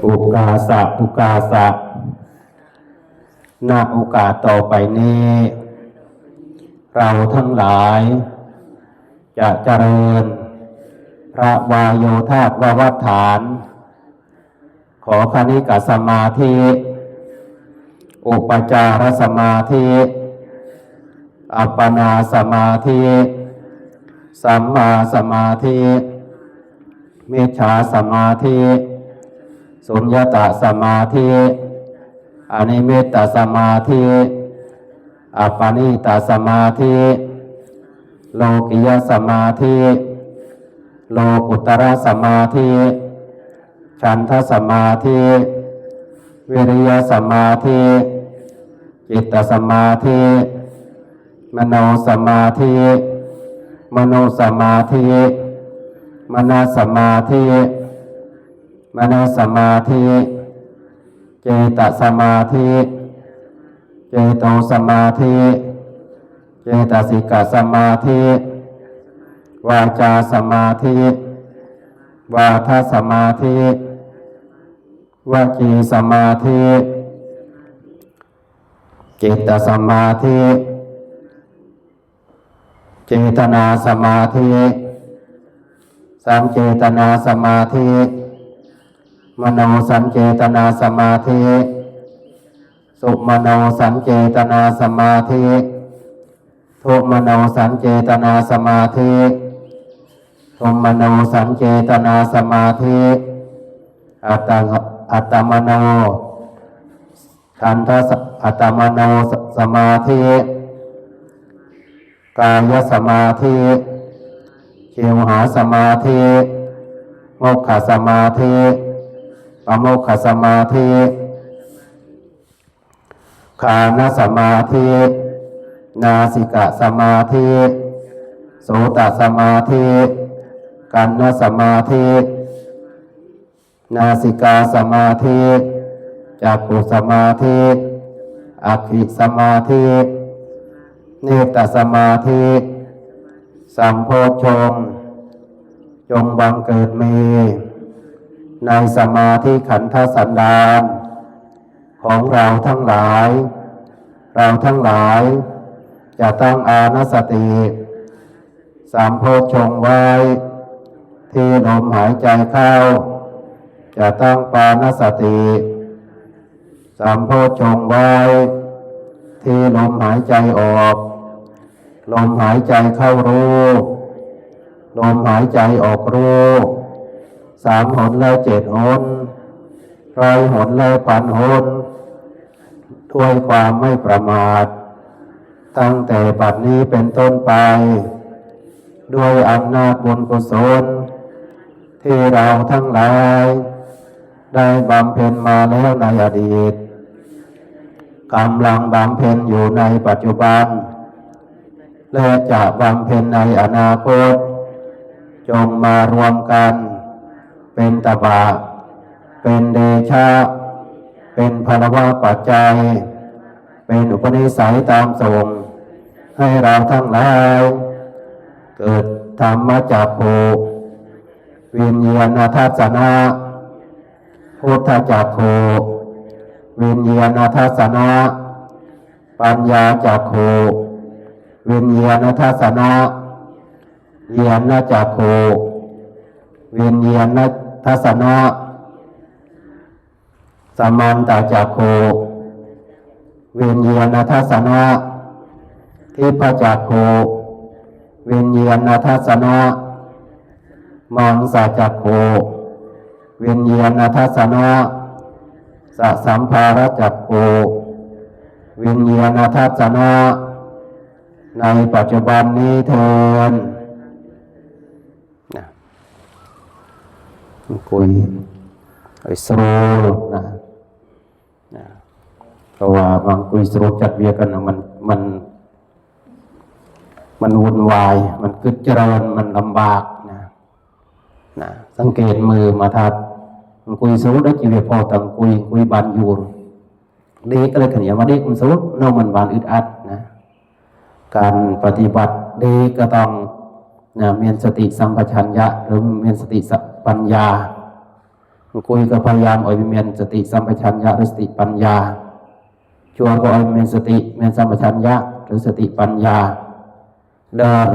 โอกาสะโอกาสะณโอกาสต่อไปนี้เราทั้งหลายจะเจริญพระวายโยธาววัฏฐานขอคณิกสมาธิอุปจารสมาธิอัปปนาสมาธิสัมมาสมาธิมิจฉาสมาธิสุญญตสมาธิอนิมิตตสมาธิอัปปนิตสมาธิโลกิยสมาธิโลกุตระสมาธิฉันทสมาธิวิริยสมาธิจิตตสมาธิมโนสมาธิมโนสมาธิมนสมาธิมนสมาธิเจตสมาธิเจโตสมาธิเจตสิกสมาธิวาจาสมาธิวาทสมาธิวจีสมาธิจิตตสมาธิเจตนาสมาธิสังเจตนาสมาธิมโนสัญเจตนาสมาธิสุมโนสัญเจตนาสมาธิทุมโนสัญเจตนาสมาธิทุมโนสัญเจตนาสมาธิอัตตมโนขันธอัตตมโนสมาธิกายสมาธิชิวหาสมาธิโมက္ขสมาธิปโมက္ขสมาธิฆานสมาธินาสิกสมาธิโสตสมาธิกัณฑสมาธินาสิกาสมาธิจักขุสมาธิอัคขิสมาธิเนตสมาธิสัมโพชฌงค์จงบังเกิดมีในสมาธิขันธสันดานของเราทั้งหลายเราทั้งหลายจะตั้งอานัสสติสัมโพชฌงค์ไว้ที่ลมหายใจเข้าจะตั้งปานัสสติสัมโพชฌงค์ไว้ที่ลมหายใจออกลมหายใจเข้ารู้ลมหายใจออกรู้3 หนและ7 หน100 หนและ1,000 หนด้วยความไม่ประมาทตั้งแต่บัดนี้เป็นต้นไปด้วยอำนาจบุญกุศลที่เราทั้งหลายได้บำเพ็ญมาแล้วในอดีตกำลังบำเพ็ญอยู่ในปัจจุบันและจะบำเพ็ญในอนาคตจงมารวมกันเป็นตบะเป็นเดชะเป็นภลวะปัจจัยเป็นอุปนิสัยตามส่งให้เราทั้งหลายเกิดธรรมจักขุวิญญาณทัสสนะพุทธจักขุวิญญาณทัสสนะปัญญาจักขุวิญญาณทัสสนะญาณจักขุวิญญาณทัสสนะสัมมันตจักขุวิญญาณทัสสนะทิพจักขุวิญญาณทัสสนะมังสจักขุวิญญาณทัสสนะสัมภารจักขุวิญญาณทัสสนะในปัจจุบันนี้เถิดคุยไอ้สโลนะเพราะว่าบางคุยสโลจัดเวียกันมันวุ่นวายมันกึศเจริญมันลำบากนะสังเกตมือมาทัดมันคุยสโลได้จีเวพอตังคุยบานยูนดีก็เลยขันยามาดีมันสโลน้องมันบานอึดอัดนะการปฏิบัติดีก็ต้อง นะมีสติสัมปชัญญะหรือมีสติปัญญาคุยก็พยายามเอามีสติสัมปชัญญะหรือสติปัญญาชวนก็เอามีสติมีสัมปชัญญะหรือสติปัญญาเดิน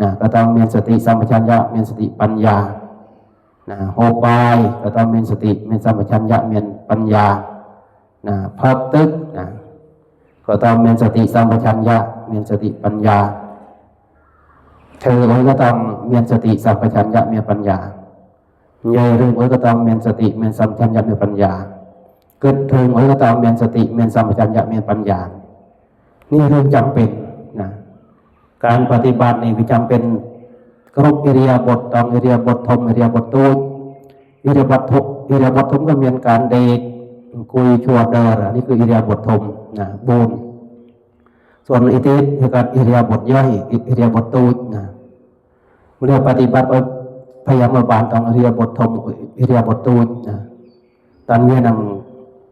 นะก็ต้องมีสติสัมปชัญญะมีสติปัญญานะโหบายก็ต้องมีสติมีสัมปชัญญะมีปัญญานะพักตึกนะก็ต้องมีสติสัมปชัญญะมีสติปัญญาเธอไว้ก็ต้องมีสติสัมปชัญญะมีปัญญาใหญ่เรื่องไว้ก็ต้องมีสติมีสัมปชัญญะมีปัญญาเกิดเรื่องไว้ก็ต้องมีสติมีสัมปชัญญะมีปัญญานี่เรื่องจำเป็นนะการปฏิบัตินี่จำเป็นครบอิริยาบถต้องอิริยาบถธรรมอิริยาบถตูอิริยาบถทุกอิริยาบถทุกก็มีการเด็กคุยชัวเดอร์นี่คืออิริยาบถธรรมนะบูนส่วนอิติคือการอิริยาบถย่อยอิริยาบถตูนะเมื่อปฏิบัติพยายามบานต้องอิริยาบถธรรมอิริยาบถตูนะตอนนี้นัง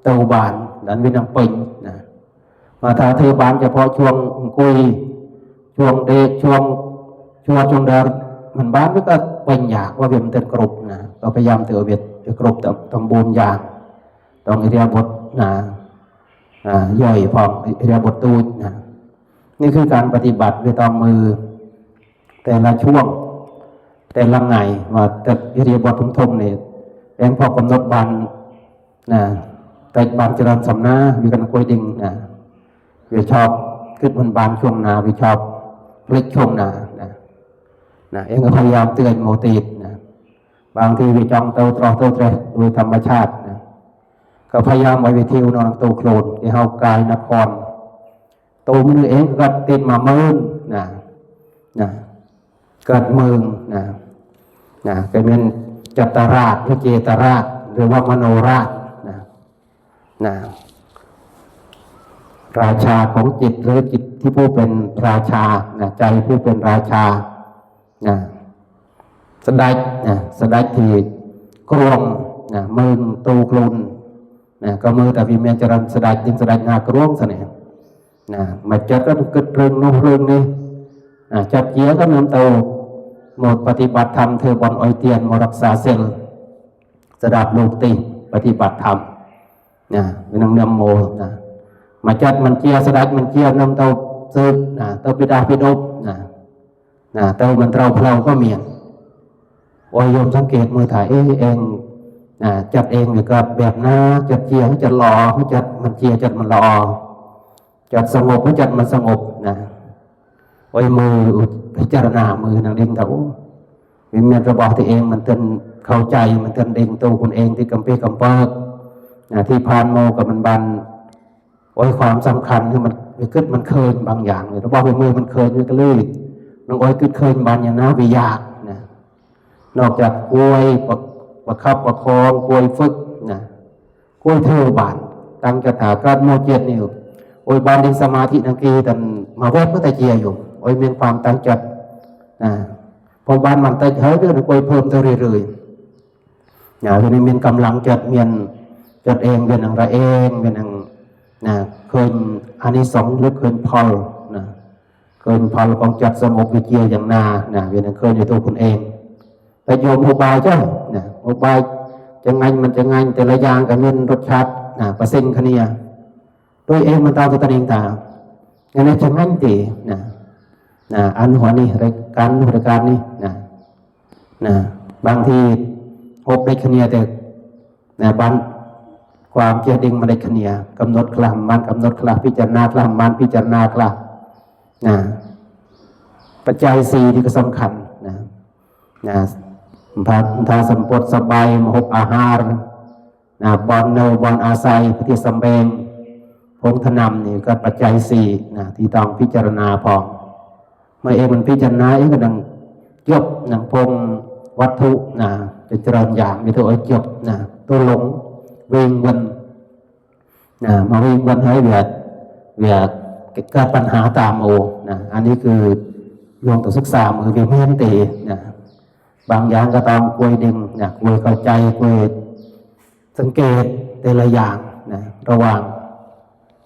เตาบานตอนนี้นังปิงนะมาถ้าเธอบานเฉพาะช่วงคุยช่วงเด็กช่วงเดินมันบ้านก็เป็นอยากว่าเป็นเต็มกรุบนะก็พยายามเตือนเวียดกรุบต้องบูนอย่างต้องอิริยาบถนะย่อยพร้อมอิริยาบถตูนะนี่คือการปฏิบัติด้วยตามมือแต่ละช่วงแต่ละไงว่าแต่อิริยาบถทุ่มๆเนี่ยเองพอกำหนดบานนะแต่บานเจริญสำนาวิกันคุยดิ่งนะวิชอบขึ้นบนบานช่วงนาวิชอบพลิกช่วงนาเองก็พยายามเตือนโมตินะบางทีวิจองเตาตรอเตาเตรโดยธรรมชาตินะก็พยายามไว้วิทิวนอนตัวโคลนที่เฮากายนครตัวมือเองก็ติดมาเมินนะเกิดเมืองนะก็เป็นจัตตาราชหรือเจตราชหรือว่ามโนราชนะราชาของจิตหรือจิตที่ผู้เป็นราชานะใจผู้เป็นราชานะสดายที่กรวงนะมือตูกลุนนะก็มือแต่วิเมียจรันสดายจริงสดายงากรวงสเนี่ยนะมาจัดก็เกิดเรื่องนู้นเรื่องนี้จัดเยอะก็นำเตาหมดปฏิบัติธรรมเธอบอลอ้อยเตียนมรักษาเซลสดับโลกติปฏิบัติธรรมนะเป็นนำโมนะมาจัดมันเจียสดายมันเจียนำเตาซึกเตาปิดาปิดบเตามันเราเพลาก็เมียนวายโยมสังเกตมือถ่ายเองจัดเองหรือกับแบบน้าจัดเจียให้จัดหล่อให้จัดมันเจียจัดมันหล่อจัดสงบให้จัดมันสงบไว้มือพิจารณามือนางเด้งเตาวิเมียนระบอกที่เองมันเต้นเข้าใจมันเต้นเด้งตัวคนเองที่กำเปกำเปิกที่พานโมกับมันบันไว้ความสำคัญคือมันขึ้นมันเคยบางอย่างเลยระบอกไปมือมันเคยมันก็ลื่นน้องอ้อยขึ้นเคยบานอย่างน้าวิยากนอกจากกล้วยประคับประคองกล้วยฝึกกล้วยเทวบานตั้งกระถาการโมเจตนี่โอ้ยบานในสมาธินังกีแต่มาแวบก็แต่เจียอยู่โอ้ยมีความตั้งจัดพอบานมันแต่เฮ้ยเรื่องกล้วยเพิ่มเท่าเรื่อยๆทีนี้มีกำลังจัดเมียนจัดเองเป็นอะไรเองเป็นเคยอานิสงส์หรือเคยพอลเคยพอลของจัดสงบวิเจียอย่างนาเป็นเคยในตัวคุณเองแต่โยมอุบายเจ้าอุบายจะไงมันจะไงแต่ละอย่างกับเงินรสชาติเปอร์เซ็นต์คะเนียโดยเองมันตามตัวเองตาอย่างนี้จะไงตีอันหัวนี่รายการนี่บางทีพบได้คะเนียแต่บ้านความเจดิงมาได้คะเนียกำหนดคลำมันกำหนดคลาพิจารณาคลำมันพิจารณาคลาปัจจัยสี่ที่ก็สำคัญพาสัมปทสบายมหบอาหารบอลเนบอลอาศัยปฏิสัมเบงพงธนำนี่ก็ปัจจัยสี่ที่ต้องพิจารณาพอเมื่อเองมันพิจารณาเองก็ดังจบพงวัตถุจะเจริญอย่างมีตัวจบตัวหลงเวงวันมาเวงวันให้เวียการปัญหาตามโออันนี้คือลงตัวศึกษามือเวียนเมียนตีบางอย่างก็ต้องคุยดึงคุยเข้าใจคุยสังเกตแต่ละอย่างระหว่าง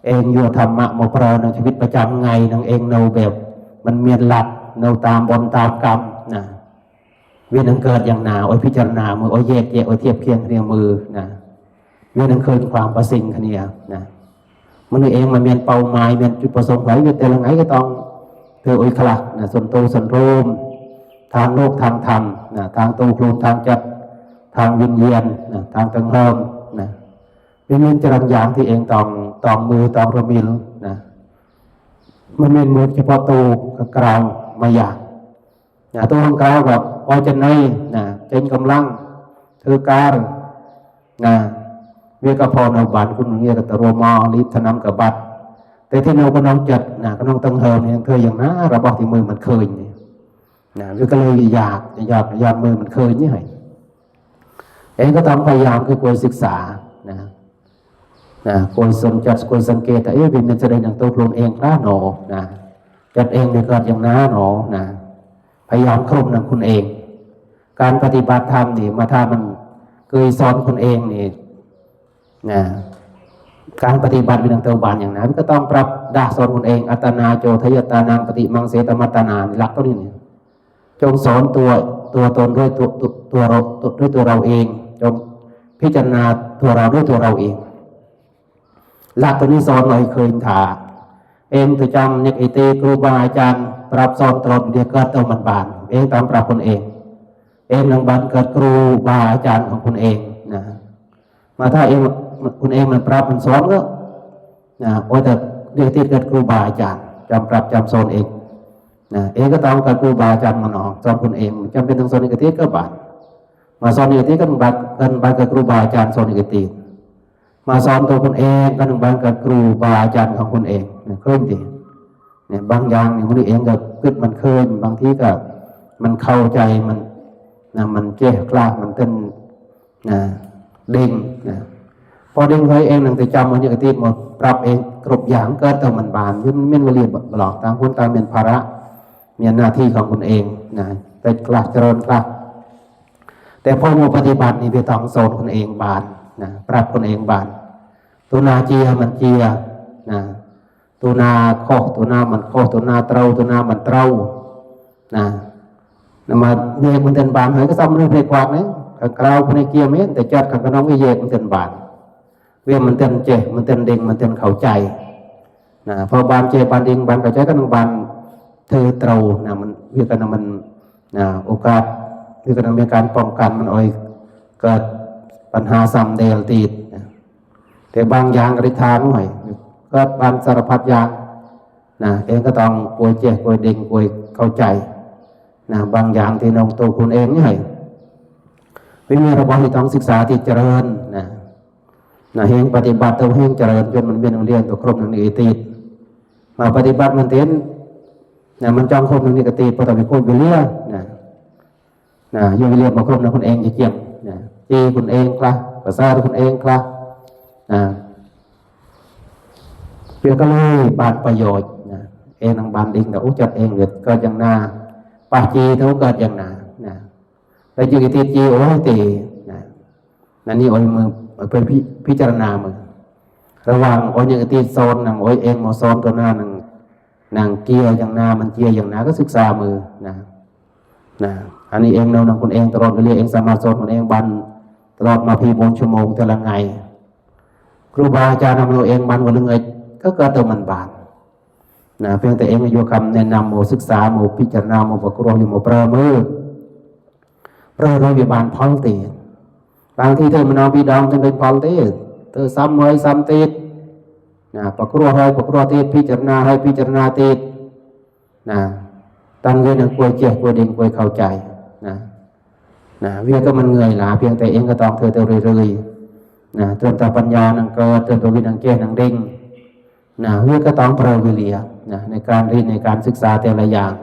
เองอยู่ธรรมะโมปรในชีวิตประจำไงนังเองเนาแบบมันเมียนหลัด เนาตามบนตามกรรมนะเวียนเกิดอย่างหนาโอ้ยพิจารณามือโอ้ยแยกโอ้ยเทียบเคียงเรียงมือนะเวียนเกิดความประสิงขเนียนะมันเองมันเมียนเป้าหมายเมียนจุดประสงค์ไหนเวียนแต่ละไงก็ต้องเธอโอ้ยขลักนะส่วนโตส่วนโรมทางโลกทางธรรมนะทางโตโคลนทางจัดทางวิญญาณนะทางตังเฮิมนะเป็นเรื่องจรัญญางที่เองต้องมือต้องระมิลนะมันเป็นมือเฉพาะตัวกลางมาอย่างนะตัวของกลางแบบว่าจะในนะเจนกำลังเธอการนะเวียกพอนเอาบัตรคุณเงียกับตะโรมอลิทนำกับบัตรแต่ที่เราก็น้องจัดนะก็น้องตังเฮิมเนี่ยเธออย่างนั้นเราบอกที่มือมันเคยเนี่ยนะเวียก็เลยอยากมือมันเคยนี่ไงเองก็ต้องพยายามคือควรศึกษานะควรสนจัดควรสังเกตแต่เป็นมันจะได้อย่างตัวโคลนเองนะหนอนะจัดเองในการอย่างน้าหนอนะพยายามครบนำคุณเอง การปฏิบัติธรรมนี่มาถ้ามันเคยสอนคุณเองนี่นะการปฏิบัติเป็นทางเตาบานอย่างนั้นก็ต้องปรับดาสอนคุณเองอัตนาโจทยตานังปฏิมังเสตมัตตานาหลักตัวนี้เนี่ยจงสอนตัวตนด้วยตัวเราด้วยตัวเราเองจงพิจารณาตัวเราด้วยตัวเราเองหลักตัวนี้สอนเราเคยถาเองตัวจำเนี่ยไอเตครูบาอาจารย์ปรับสอนตลอดเดียก็ต้องมันบานเองตามปรับคนเองนังบันเกิดครูบาอาจารย์ของคุณเองนะมาถ้าเองคุณเองมันปรับมันสอนก็นะโอ้แต่เดียที่เกิดครูบาอาจารย์จำปรับจำสอนเองนะเองก็ต้องกับครูบาอาจารย์มันออกสอนคุณเองจำเป็นต้องสอนเอกติก็บาดมาสอนเอกติก็บัดกันบัดกับครูบาอาจารย์สอนเอกติมาสอนตัวคุณเองก็ต้องบัดกับครูบาอาจารย์ของคุณเองนะเคลื่อนดีเนี่ยบางอย่างเนี่ยมันเองก็ขึ้นมันเคลื่อนบางทีก็มันเข้าใจมันเจ๊กล้ามันเต้นเด้งพอเด้งให้เองหนังแต่จำมันอย่างที่หมดปรับเองกรบอย่างเกิดแต่มันบานยิ่งไม่มาเรียนหลอกตามคนตามเป็นภาระมีหน้าที่ของคุณเองแต่กล้าเจริญกล้าแต่พอมาปฏิบัตินี่ไปต้องสอนคุณเองบานปรับคุณเองบานตัวนาเจียมันเจียตัวนาโคตัวนามันโคตัวนาเต้าตัวนามันเต้านมาเนี่ยมันเดินบานให้ก็ซ้ำเรื่องเพลงกวาดเนี่ยกล่าวคนในเกียร์เมแต่จัดขันกับน้องวิเยกมันเดินบานเวียมันเดินเจมันเดินเด้งมันเดินเข้าใจพอบานเจบานเด้งบานเข้าใจก็ต้องบานเธอเต้ามันเวียกันมันโอกาสเวียกันมีการป้องกันมันอ่อยเกิดปัญหาซ้ำเดลตีดแต่บางอย่างกระดิทานหน่อยก็บานสารพัดอย่างเองก็ต้องกลัวเจกลัวเด้งกลัวเข้าใจบางอย่างที่น้องตัวคุณเองนี่ไม่มีระบบที่ต้องศึกษาที่เจริญเฮงปฏิบัติตัวเฮงเจริญจนมันเป็นเรียนตัวครบหนึ่งนิติมาปฏิบัติมันเต้นมันจองครบหนึ่งนิติพอต่อไปพูดไปเรื่อยยังเรียนมาครบนะคุณเองจะเกี่ยมจีคุณเองคลาภาษาคุณเองคลาเพื่อก็เลยบานประโยชน์เองนางบานดิงแต่อุจจาระเองเดือดก็ยังนาปาจีเท่าเกิดอย่างหนาแต่จีติจีโอ้ตีนั่นนี่โอ้ยมือเป็นพิจารณามือระหว่างโอ้ยยังตีโซนนางโอ้ยเองมาโซนตัวหน้านางเกียอย่างนามันเกียอย่างนาก็ศึกษามืออันนี้เองเรานางคนเองตลอดเวลาเองสามารถโซนคนเองบันตลอดมาพีบนชั่วโมงแต่ละไงครูบาอาจารย์นำเราเองบันวันละไงก็เกิดตัวมันบานเพียงแต่เองโยคำแนะนำโมศึกษาโมพิจารณาโมประกอบอยู่โมประเมินเราอยู่บ้านพังตีบางทีเธอมันเอาบีดองจนเป็นพังตีเธอซ้ำไว้ซ้ำตีประกอบให้ประกอบตีพิจารณาให้พิจารณาตีตั้งเงินกลัวเจ็บกลัวดิ่งกลัวเข้าใจเวียก็มันเงยหลาเพียงแต่เองก็ต้องเธอเรื่อยๆเตือนตาปัญญานังเกิดเตือนตัววิญญาณเกศนังดิ่งเวียก็ต้องเปรย์วิเลียในการเรียนในการศึกษาแต่ละอย่าง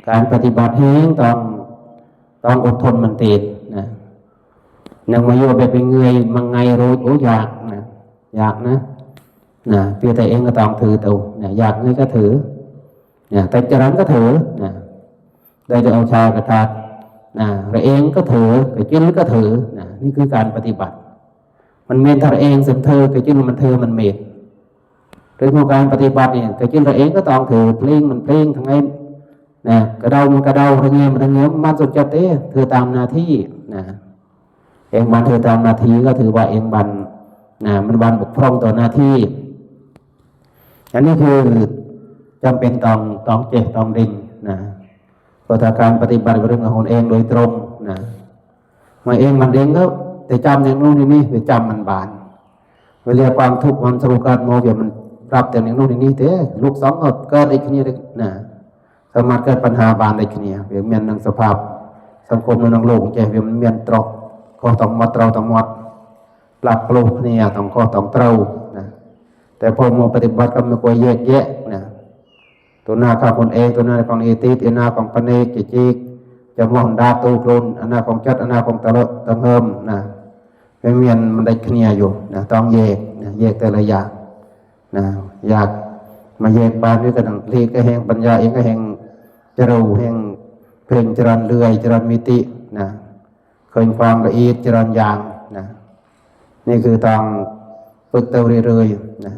การปฏิบัติเองต้องอดทนมันเต็มนังมาโยแบบเป็นเงยมังไงรู้โอ้อยากเพียงแต่เองก็ต้องถือตัวอยากเงยก็ถือแต่จรันก็ถือได้จะเอาชากระทาเราเองก็ถือไปกินก็ถือนี่คือการปฏิบัติมันเมนทาเองเสมเธอไปกินมันเธอมันเมนเรื่องของการปฏิบัติเนี่ยแต่กินเราเองก็ต้องถือเพลงมันเพลงทั้งไง นะกระเดามันกระเดาระเงียมระเงียมมันสนใจเต้เธอตามหน้าที่นะเองบันเธอตามหน้าที่ก็ถือว่าเองบันนะมันบันบกพร่องต่อหน้าที่อันนี้คือจำเป็นต้องเจ็บต้องดิ่งนะเพราะถ้าการปฏิบัติเรื่องของเองโดยตรงนะมาเองมันเองก็แต่จำอย่างนู้นนี่ไปจำมันบานเวลาความทุกข์มันสรุปการโมเดลมันรับแต่อย่างนู้นนี่เต้ลูกสองเกิดไอ้ขี้นี่นะสามารถเกิดปัญหาบานได้ขี้นี่เวียนเมียนนังสภาพสังคมในนังโลกแกเวียนเมียนตรอกก็ต้องมัดเราต้องมัดปรับปรุงเนี่ยต้องก็ต้องเตานะแต่พอมาปฏิบัติก็ไม่ควรแยกแยะนะตัวหน้าข้าคนเองตัวหน้าของเอติตัวหน้าของปเนกจิกจะมองดาตูกรุนอันหน้าของจัดอันหน้าของตะเลตะเฮิมนะไม่เมียนมันได้ขี้นี่อยู่นะต้องแยกนะแยกแต่ละอย่างนะอยากมาแยกบานด้วยกันเรียกก็แห่งปัญญาเองก็แห่งจรูแห่งเพลงจรันเลื่อยจรันมิตินะเคยความละเอียดจรันยางนะนี่คือต้องฝึกเตาเรื่อยๆนะ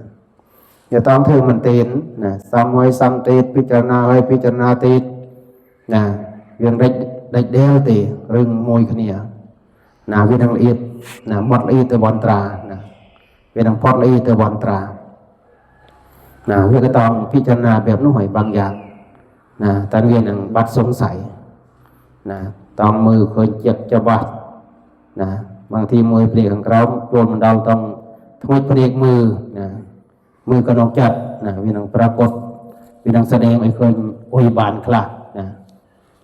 อย่าต้องเทิงมันเต็นนะซ้ำไว้ซ้ำติดพิจารณาไว้พิจารณาติดนะเวียนได้เดลตีเรื่องมวยขณีนะเวียนละเอียดนะหมดละเอียดตะบอนตรานะเวียนพอดละเอียดตะบอนตรานะเวียนก็ต้องพิจารณาแบบนุ่ยบางอย่างนะตอนเวียนบัดสงสัยนะต้องมือเคยเจ็บจะบัดนะบางทีมือเปลี่ยนของเราโดนมันเราต้องทวดเปลี่ยนมือนะมือก็น้องจัดนะเวียนปรากฏเวียนแสดงไอ้เคยโอยบานคลาดนะ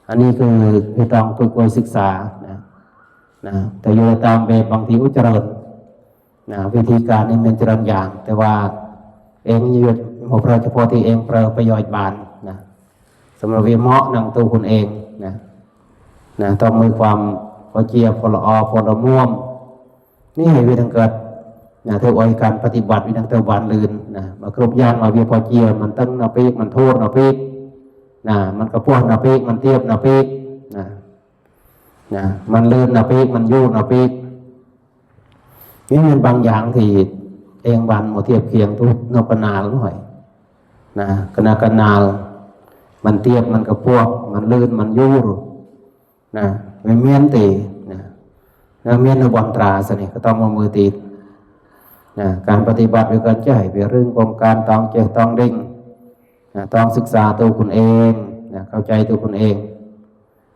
อันนี้คือเราต้องคุยศึกษานะแต่โยตามแบบบางทีอุจจาระนะวิธีการนี้เป็นจรัญอย่างแต่ว่าเองยืดหัวเราเฉพาะที่เองประโยชน์บานนะสำหรับวิเหมาะนั่งตัวคุณเองนะต้องมีความพอเจียพอละอพอละม่วมนี่ให้วิธีเกิดนะเท่าไอ้การปฏิบัติวิธีเท่าบานลื่นนะมากรบยานมาวิพอเจียมันตั้งนาปีกมันโทษนาปีกนะมันกระพวกนาปีกมันเทียบนาปีกนะมันลื่นนาปีกมันยู่นาปีกนี่เป็นบางอย่างที่เองบันหมดเทียบเคียงทุกนกนาลหน่อยนะกนาลมันเทียบมันกระพวกมันลื่นมันยู่นะไม่เมียนตีนะเมียนในบอนตราสนิก็ต้องมามือตีนะการปฏิบัติด้วยการใจเป็นเรื่องของการต้องเจตต้องดิ่งนะต้องศึกษาตัวคุณเองนะเข้าใจตัวคุณเอง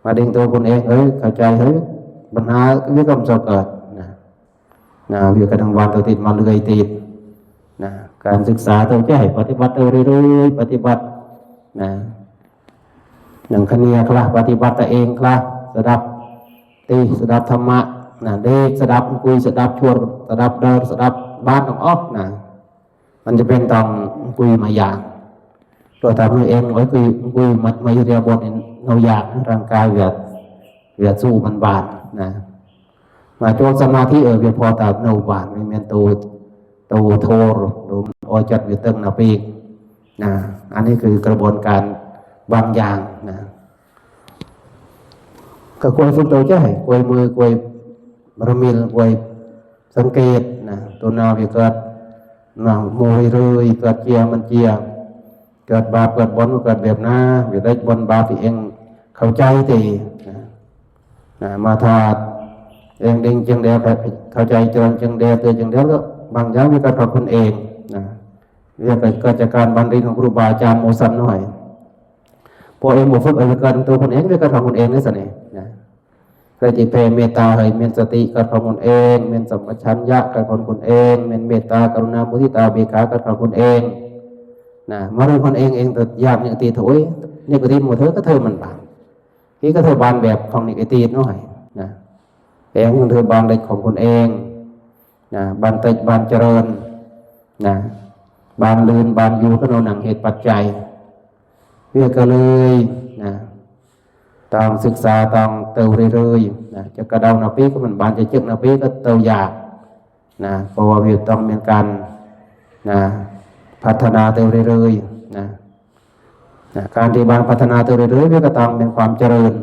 มาดิ่งตัวคุณเองเข้าใจปัญหาวิกรรมจะเกิดนะวิกรรมวันตัวติดมาเลยติดนะการศึกษาตัวใจปฏิบัติตัวเรื่อยๆปฏิบัตินะหนังคเนียคลาปฏิบัติตัวเองคลาสดับตีสดับธรรมะนะเด็กสดับคุยสดับชวนสดับเดินสดับบ้านต้องออกนะมันจะเป็นต้องคุยมาอย่างตัวทำให้เองไว้คุยมาเรียบทเราอยากร่างกายเวียดสู้มันบานนะมาโจสมาธิเวียพอตาโนบานไม่เมียนตัวโทรดูอจัดเวียตึงนาปีนะอันนี้คือกระบวนการบางอย่างนะก็ควรฝึกตัวใจควรมือควรบารมีควรสังเกตนะตัวนาวิเกิดนะโมยเลยเกิดเจียมันเจียเกิดบาปเกิดบนเกิดแบบน้าวิได้บนบาปที่เองเข้าใจตีนะมาทาเองดิ่งจังเดียวเข้าใจจนจังเดียวเตือนจังเดียวก็บางอย่างวิการทำคนเองนะเรียกเกิดจากการบันทึกของครูบาอาจารย์โมสันหน่อยพอเองหมดฝึกวิการตัวคนเองวิการทำคนเองนี่สินะใครที่เพเมตตาให้เมียนสติการทำคนเองเมียนสัมปชัญญะการทำคนเองเมียนเมตตากรุณามุทิตาเบิกขาการทำคนเองนะมาเรื่องคนเองแต่ยากเนี่ยตีถอยเนี่ยก็ตีหมดเธอก็เธอมันบานที่ก็เธอบานแบบของนี่ก็ตีน้อยนะเองเธอบานเด็กของคนเองนะบานติดบานเจริญนะบานลื่นบานอยู่ก็โนหนังเหตุปัจจัยเพื่อก็เลยนะต้องศึกษาต้องเติมเรื่อยๆนะจะกระเดาหน้าปีก็มันบานจะจึกหน้าปีก็เติมอยากนะเพราะว่าวิวต้องมีการนะพัฒนาเติมเรื่อยๆนะการที่บานพัฒนาเติมเรื่อยๆก็ต้องเป็นความเจริญ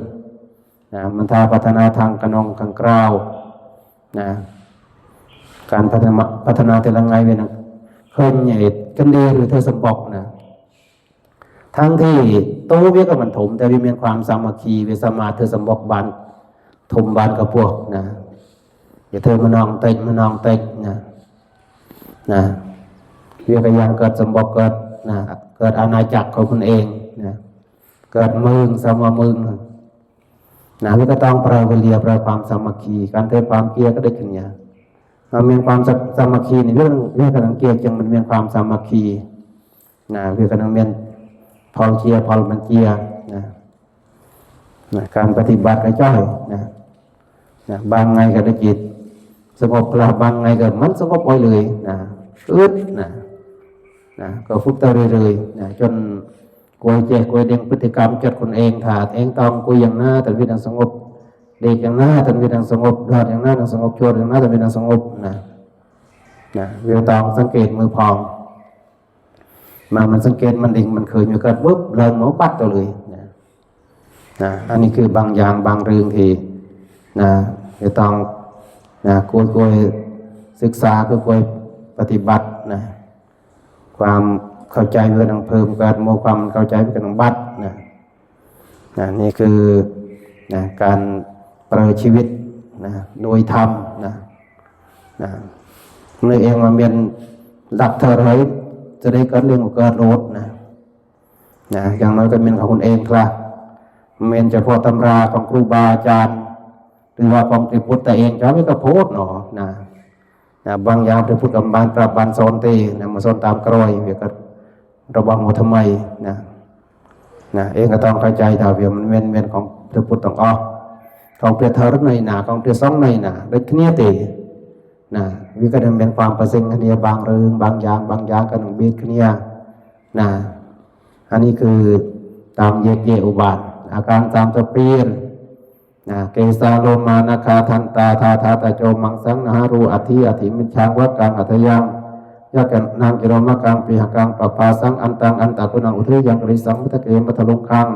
นะมันถ้าพัฒนาทางกระนองทางกล้าวนะการพัฒนาแต่ละไงเว้ยนะเคยใหญ่กันดีหรือเธอสมบอกนะ ทั้งที่โตเวียกับมันถมแต่วิมีความสามัคคีเวสมาเธอสมบอกบานถมบานกับพวกนะอย่าเธอมานองเต็กนะเวียกยังเกิดสมบอกเกิดนะเกิดอาณาจักรของคุณเองนะเกิดมึงสมมึงนะวิก็ต้องเปล่าเรียบเปล่าความสามัคคีการเทความเกียร์ก็ได้ขึ้นเนี่ยมันมีความสามัคคีในเรื่องกำลังเกียร์จึงมันมีความสามัคคีนะเรื่องกำลังเมียนพอเชียร์พอมันเกียร์นะการปฏิบัติก็จ้อยนะบางไงก็ได้จิตสงบปลาบางไงก็มันสงบไปเลยนะอึดนะก็ฟุบเตอเลยนะจนกวยเจกวยเด้งพฤติกรรมจัดคนเองถาดเองต้องกุยอย่างหน้าแต่วิธีสงบเด็กอย่างหน้าแต่วิธีสงบหลอดอย่างหน้าสงบชวดอย่างหน้าแต่วิธีสงบนะเวลาต้องสังเกตมือพองมันสังเกตมันดิ่งมันเคยมีการปุ๊บเลินหมูปัดตัวเลยนะอันนี้คือบางอย่างบางเรื่องที่เวลาต้องกวยศึกษาก็กวยปฏิบัติความเข้าใจเพื่อนังเพิ่มการโมความเข้าใจเพื่อนังบัดนี่คือการเปลี่ยนชีวิตโดยธรรมเมื่อเองมาเมียนหลักเธอไว้จะได้เกิดเรื่องเกิดโลดอย่างน้อยก็เป็นของคุณเองครับเมียนเฉพาะตำราของครูบาอาจารย์หรือว่าของตรีพุทธเองจะไม่กระโพดหนอบางอย่างตรีพุทธกับบานปราบบานโซนตีมาโซนตามกรอยเวียก็ระวังหมดทำไมเองก็ต้องเข้าใจถ้าเวียมันเวียนของตรีพุทธต้องออกของเปรียเธอรักในของเปรียซ่องในได้ขี้เตีวิก็ดำเนินความประสิทธิ์ขี้บางเรื่องบางอย่างกันเบียดขี้อันนี้คือตามเยอุบาทอาการตามตัวเปลี่ยนเกสาโลมานาคาทันตาทาตะโจมังสังนารูอธิมิชางวัดกังอัตยังยะกันนางกิโรมะกังปีหกังปะปาสังอันตะกุนังอุทิยังกริสังพุทธเกมัทลุงคัง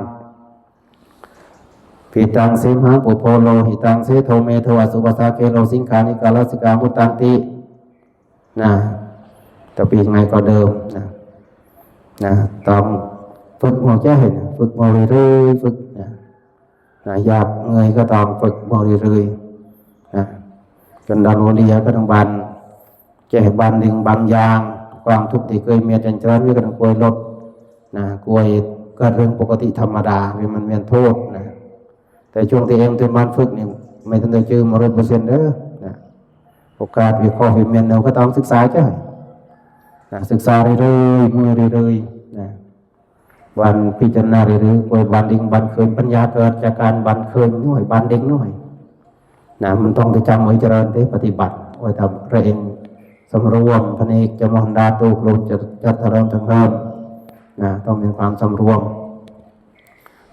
ปิตังเสมหังปุโพโลหิตังเสโทเมโทอสุภาษาเกโลสิงคานิกาลสิกามุตตันติแต่ปีไงก็เดิมต้องฝึกหัวใจเห็นฝึกมาเรื่อยๆฝึกอยากเงยก็ต้องฝึกมาเรื่อยๆจนดาวเรียก็ต้องบันแก่บันดึงบางอย่างความทุกข์ที่เคยมีจนเจริญก็ต้องกลัวลดกลัวก็เรื่องปกติธรรมดามันมีโทษแต่ช่วงที่เองที่มันฝึกนี่ไม่ทันได้เจอมา100%เด้อโอกาสวิเคราะห์วิเมียนเราก็ต้องศึกษาใช่ศึกษาเรื่อยๆมือเรื่อยๆวันพิจารณาเรื่อยๆป่วยบันดิ่งบันเคยปัญญาเกิดจากการบันเคยน้อยบันดิ่งน้อยมันต้องจำไว้เจริญที่ปฏิบัติไว้ทำเองสำรวมพระเนกจะมองดาตูกลงจะเจริญทั้งเริ่มต้องมีความสำรวม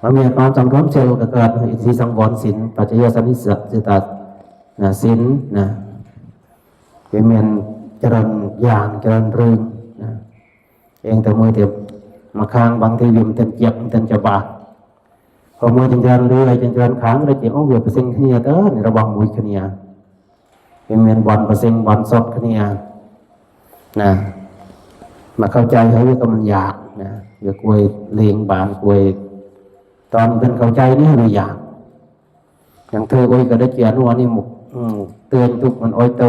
มันมีความสำรวมเชลเกิดอินทรีย์สังวรศีลปัจจยสันนิสิตศีลเป็นเมียนเจริญอย่างเจริญเรื่องเองแต่มือเดียวมาค้างบางทีวิมเต็นเจ็บเต็นจะบาดพอมือจังเจริญเรื่อยจังเจริญค้างได้เจ็บเอาเวียบไปสิ่งขี้เต้ในระวังมือขี้เนียเป็นเมียนบอลไปสิ่งบอลสดขี้เนียมาเข้าใจเขาว่าก็มันอยากอย่ากลัวเลี้ยงบานกลัวตอนเป็นเข้าใจนี่เลยอยากอย่างเธอโอ้ยก็ได้เจียนัวนี่หมุกเตือนทุกมันอ้อยโต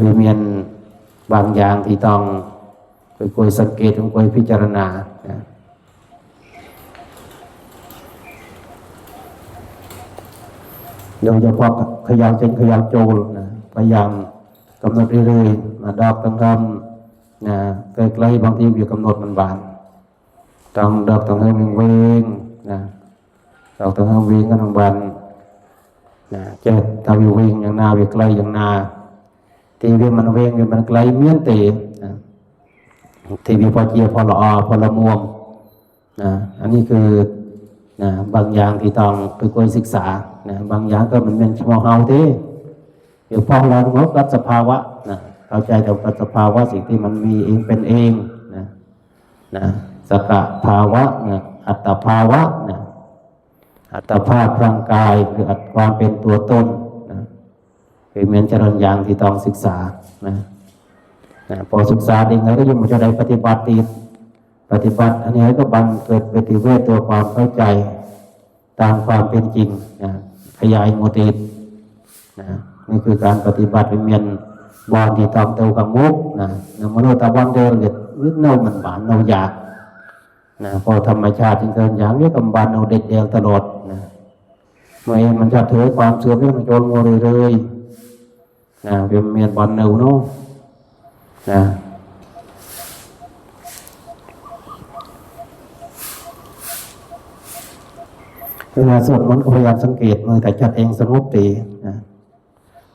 วิเมียนบางอย่างที่ต้องกลัวสังเกตกลัวพิจารณาโดยเฉพาะขยันเจนขยันโจลพยายามกำหนดเรื่อยๆมาดอกตั้งคำใกล้ๆบางทีอยู่กำหนดมันบานต้องดอกต้องให้มันเวงดอกต้องให้เวงกันทั้งวันเจ็ดทำอยู่เวงอย่างนาเวไกลอย่างนาทีวีมันเวงมันไกลเมียนเตะทีวีพอเจียพอละอพอละม่วงอันนี้คือบางอย่างที่ต้องไปคุยศึกษาบางอย่างก็มันเป็นชั่วเฮาที่เดี๋ยวพอเรางบกับสภาวะเข้าใจแต่กับสภาวะสิ่งที่มันมีเองเป็นเองสกภาวะอัตตภาวะอัตภาพร่างกายคืออัตความเป็นตัวตนเป็นเหมือนเจริญอย่างที่ต้องศึกษาพอศึกษาเองแล้วก็ยิ่งมันจะได้ปฏิบัติ ปฏิบัติอันนี้ก็บังเกิดปฏิเวทตัวความเข้าใจตามความเป็นจริงนะขยายโมตินะนี่คือการปฏิบัติเป็นเมียนบอลที่ตอมเตากับมุกนะมนุษย์ตะวันเดินเกิดยึดเน่ามันบานเน่าอยากนะพอธรรมชาติจึงเกินอย่างนี้กำบานเน่าเด็ดเดียวตลอดนะเมื่อมันจะถือความเสื่อมที่มันโจรโมเลยนะเป็นเมียนบอลเน่าเนาะนะเวลาสวดมนต์ก็พยายามสังเกตมือแต่จัดเองสงบตีนะ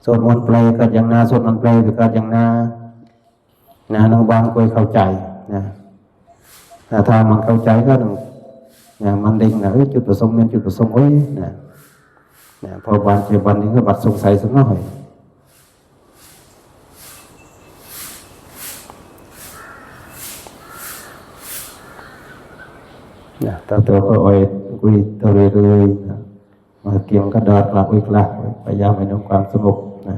สวดมนต์เปลยก็อย่างนาสวดมนต์เปลยก็อย่างนาน้องบางคุยเข้าใจนะถ้ามันเข้าใจก็มันดิ่งนะจุดประสงค์เป็นจุดประสงค์นะพอบานเจ็บวันนี้ก็บัดสงสัยสักหน่อยตัวก็อ่อยคุยตัวเรื่อยๆมาเกี่ยงกระดาษกลับอีกละพยายามให้น้องความสงบนะ